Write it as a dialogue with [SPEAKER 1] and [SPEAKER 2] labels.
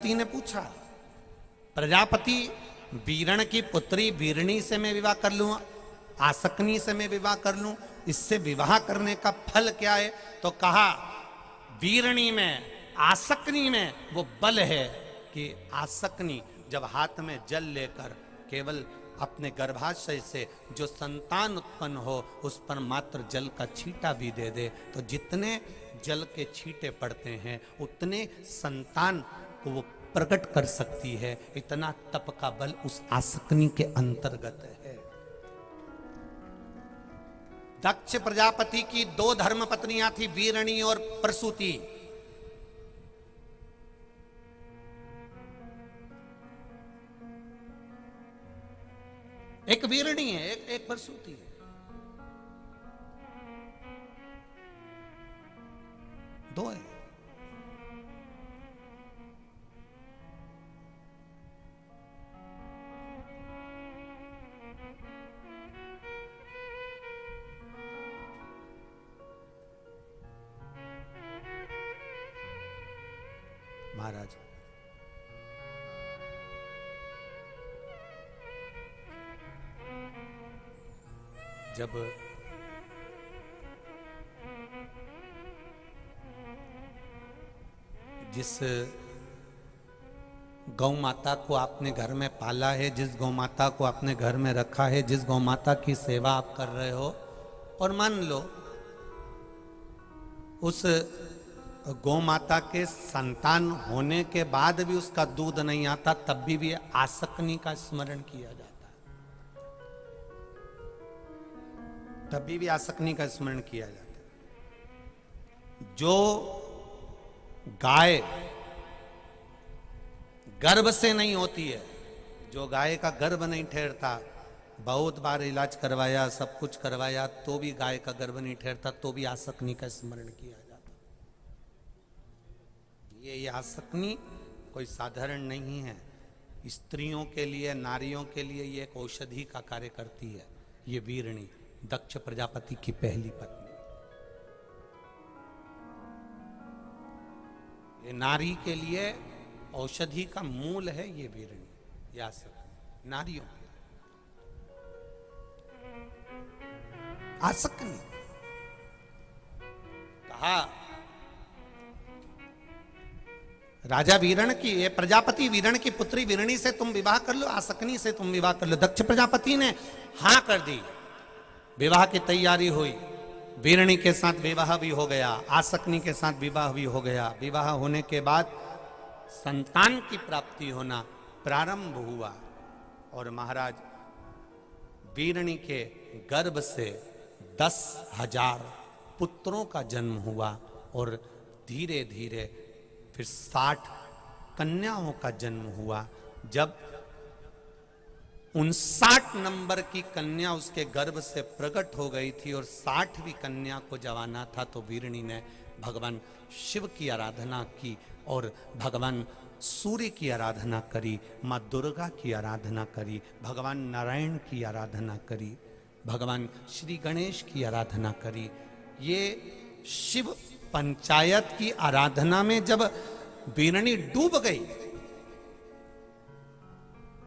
[SPEAKER 1] ने पूछा, प्रजापति वीरण की पुत्री वीरणी से मैं विवाह कर लूं, आसकनी से मैं विवाह कर लूं, इससे विवाह करने का फल क्या है? तो कहा वीरणी में, आसकनी में वो बल है कि आसकनी जब हाथ में जल लेकर केवल अपने गर्भाशय से जो संतान उत्पन्न हो उस पर मात्र जल का छींटा भी दे दे तो जितने जल के छींटे पड़ते हैं उतने संतान को वो प्रकट कर सकती है। इतना तप का बल उस आसकनी के अंतर्गत है। दक्ष प्रजापति की दो धर्म पत्नियां थी, वीरणी और प्रसूति। एक वीरणी है, एक प्रसूति है। दो है। महाराज जब जिस गौ माता को आपने घर में पाला है, जिस गौ माता को आपने घर में रखा है, जिस गौ माता की सेवा आप कर रहे हो, और मान लो उस गौ माता के संतान होने के बाद भी उसका दूध नहीं आता, तब भी आसकनी का स्मरण किया जाता है, तब भी आसकनी का स्मरण किया जाता है। जो गाय गर्भ से नहीं होती है, जो गाय का गर्भ नहीं ठहरता, बहुत बार इलाज करवाया, सब कुछ करवाया, तो भी गाय का गर्भ नहीं ठहरता, तो भी आसकनी का स्मरण किया जाता। ये आसकनी कोई साधारण नहीं है। स्त्रियों के लिए, नारियों के लिए ये एक औषधि का कार्य करती है। ये वीरणी दक्ष प्रजापति की पहली पत्नी, ये नारी के लिए औषधि का मूल है। ये वीरणी, या आसकनी नारियों के आसकनी कहा राजा वीरण की, ये प्रजापति वीरण की पुत्री वीरणी से तुम विवाह कर लो, आसकनी से तुम विवाह कर लो। दक्ष प्रजापति ने हां कर दी, विवाह की तैयारी हुई, वीरणी के साथ विवाह भी हो गया, आसकनी के साथ विवाह भी हो गया। विवाह होने के बाद संतान की प्राप्ति होना प्रारंभ हुआ और महाराज वीरणी के गर्भ से 10,000 पुत्रों का जन्म हुआ और धीरे धीरे फिर 60 कन्याओं का जन्म हुआ। जब 59 नंबर की कन्या उसके गर्भ से प्रकट हो गई थी और 60वीं कन्या को जवाना था, तो वीरणी ने भगवान शिव की आराधना की और भगवान सूर्य की आराधना करी, माँ दुर्गा की आराधना करी, भगवान नारायण की आराधना करी, भगवान श्री गणेश की आराधना करी। ये शिव पंचायत की आराधना में जब वीरणी डूब गई